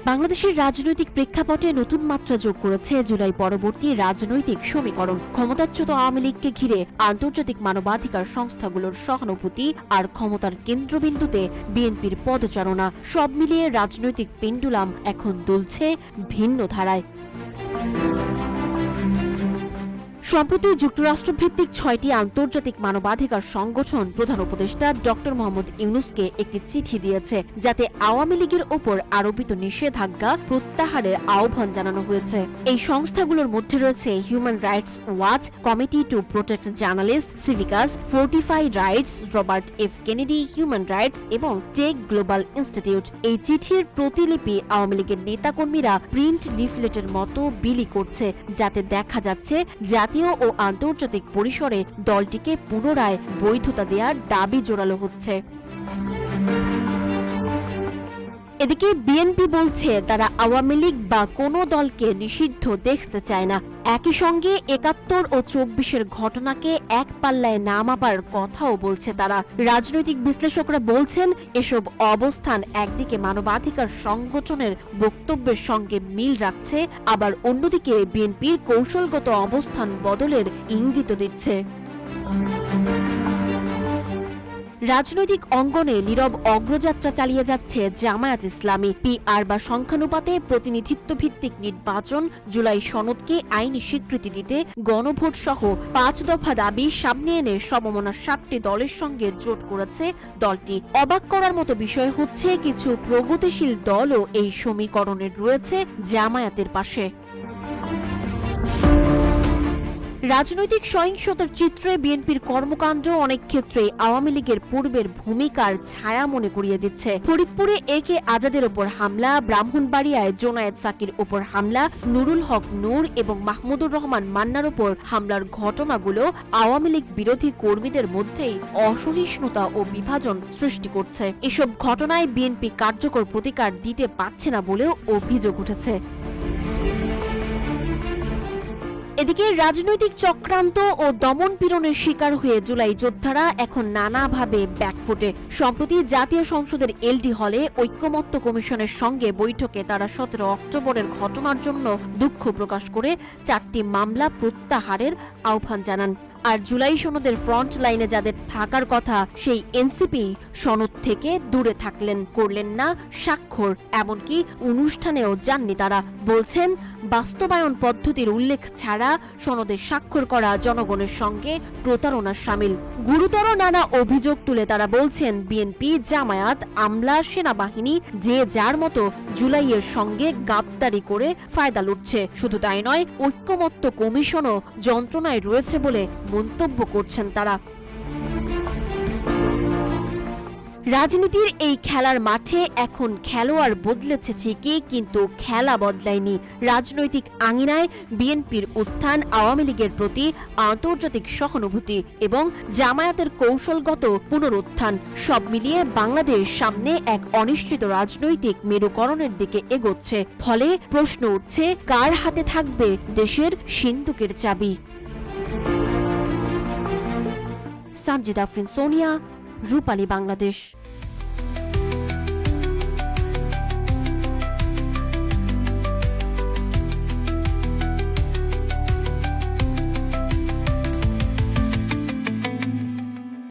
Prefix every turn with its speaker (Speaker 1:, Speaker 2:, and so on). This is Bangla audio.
Speaker 1: বাংলাদেশের রাজনৈতিক প্রেক্ষাপটে নতুন মাত্রা যোগ করেছে জুলাই পরবর্তী রাজনৈতিক সমীকরণ। ক্ষমতাচ্যুত আওয়ামী লীগকে ঘিরে আন্তর্জাতিক মানবাধিকার সংস্থাগুলোর সহানুভূতি আর ক্ষমতার কেন্দ্রবিন্দুতে বিএনপির পদচারণা, সব মিলিয়ে রাজনৈতিক পেন্ডুলাম এখন দুলছে ভিন্ন ধারায়। সম্প্রতি যুক্তরাষ্ট্রভিত্তিক ৬টি আন্তর্জাতিক মানবাধিকার সংগঠন প্রধান উপদেষ্টা ডক্টর মোহাম্মদ ইউনূসকে একটি চিঠি দিয়েছে, যাতে আওয়ামী লীগের ওপর আরোপিত নিষেধাজ্ঞা প্রত্যাহারের আহ্বান জানানো হয়েছে। এই সংস্থাগুলোর মধ্যে রয়েছে Human Rights Watch, Committee to Protect journalist, সিভিকাস, Fortify Rights, Robert F Kennedy Human Rights এবং টেক গ্লোবাল ইনস্টিটিউট। এই চিঠির প্রতিলিপি আওয়ামী লীগের নেতাকর্মীরা প্রিন্ট লিফলেটের মতো বিলি করছে, যাতে দেখা যাচ্ছে জাতীয় ও আন্তর্জাতিক পরিসরে দলটিকে পুনরায় বৈধতা দেওয়ার দাবি জোরালো হচ্ছে। এদিকে বিএনপি বলছে তারা আওয়ামী লীগ বা কোনো দলকে নিষিদ্ধ দেখতে চায় না। একই সঙ্গে ৭১ ও ২৪-এর ঘটনাকে এক পাল্লায় না মাপার কথাও বলছে তারা। রাজনৈতিক বিশ্লেষকরা বলছেন এসব অবস্থান একদিকে মানবাধিকার সংগঠনের বক্তব্যের সঙ্গে মিল রাখছে, আবার অন্যদিকে বিএনপির কৌশলগত অবস্থান বদলের ইঙ্গিত দিচ্ছে। রাজনৈতিক অঙ্গনে নীরব অগ্রযাত্রা চালিয়ে যাচ্ছে জামায়াত ইসলামী। পিআর বা সংখ্যানুপাতে প্রতিনিধিত্ব ভিত্তিক নির্বাচন, জুলাই সনদকে আইনি স্বীকৃতি দিতে গণভোট সহ ৫ দফা দাবি সামনে এনে সমমনা ৭টি দলের সঙ্গে জোট করেছে দলটি। অবাক করার মতো বিষয় হচ্ছে, কিছু প্রগতিশীল দলও এই সমীকরণের রয়েছে জামায়াতের পাশে। রাজনৈতিক সহিংসতার চিত্রে বিএনপির কর্মকাণ্ড অনেক ক্ষেত্রে আওয়ামী লীগের পূর্বের ভূমিকার ছায়া মনে করিয়ে দিচ্ছে। ফরিদপুরে একে আজাদের ওপর হামলা, ব্রাহ্মণবাড়িয়ায় জোনায়েদ সাকির ওপর হামলা, নুরুল হক নূর এবং মাহমুদুর রহমান মান্নার ওপর হামলার ঘটনাগুলো আওয়ামী লীগ বিরোধী কর্মীদের মধ্যেই অসহিষ্ণুতা ও বিভাজন সৃষ্টি করছে। এসব ঘটনায় বিএনপি কার্যকর প্রতিকার দিতে পারছে না বলেও অভিযোগ উঠেছে। এদিকে রাজনৈতিক চক্রান্ত ও দমন পীড়নের শিকার হয়ে জুলাই যোদ্ধারা এখন নানাভাবে ব্যাকফুটে। সম্প্রতি জাতীয় সংসদের এলডি হলে ঐক্যমত্য কমিশনের সঙ্গে বৈঠকে তারা ১৭ অক্টোবরের ঘটনার জন্য দুঃখ প্রকাশ করে ৪টি মামলা প্রত্যাহারের আহ্বান জানান। আর জুলাই সনদের ফ্রন্ট লাইনে যাদের থাকার কথা, সেই এনসিপি সনদ থেকে দূরে করলেন না স্বাক্ষর, এমনকি অনুষ্ঠানেও যাননি তারা। বলছেন বাস্তবায়ন পদ্ধতির উল্লেখ ছাড়া সনদে স্বাক্ষর করা জনগণের সঙ্গে প্রতারণার শামিল। গুরুতর নানা অভিযোগ তুলে তারা বলছেন বিএনপি, জামায়াত, আমলা, সেনাবাহিনী যে যার মতো জুলাইয়ের সঙ্গে গাদ্দারি করে ফায়দা লুটছে। শুধু তাই নয়, ঐক্যমত্য কমিশনও যন্ত্রণায় রয়েছে বলে মন্তব্য করছেন তারা। রাজনীতির এই খেলার মাঠে এখন খেলোয়াড় বদলেছে ঠিকই, কিন্তু খেলা বদলায়নি। রাজনৈতিক আঙিনায় বিএনপির উত্থান, আওয়ামী লীগের প্রতি আন্তর্জাতিক সহানুভূতি এবং জামায়াতের কৌশলগত পুনরুত্থান, সব মিলিয়ে বাংলাদেশ সামনে এক অনিশ্চিত রাজনৈতিক মেরুকরণের দিকে এগোচ্ছে। ফলে প্রশ্ন উঠছে, কার হাতে থাকবে দেশের সিন্দুকের চাবি? সানজিদা আফরিন, সোনিয়া, রূপালী, বাংলাদেশ।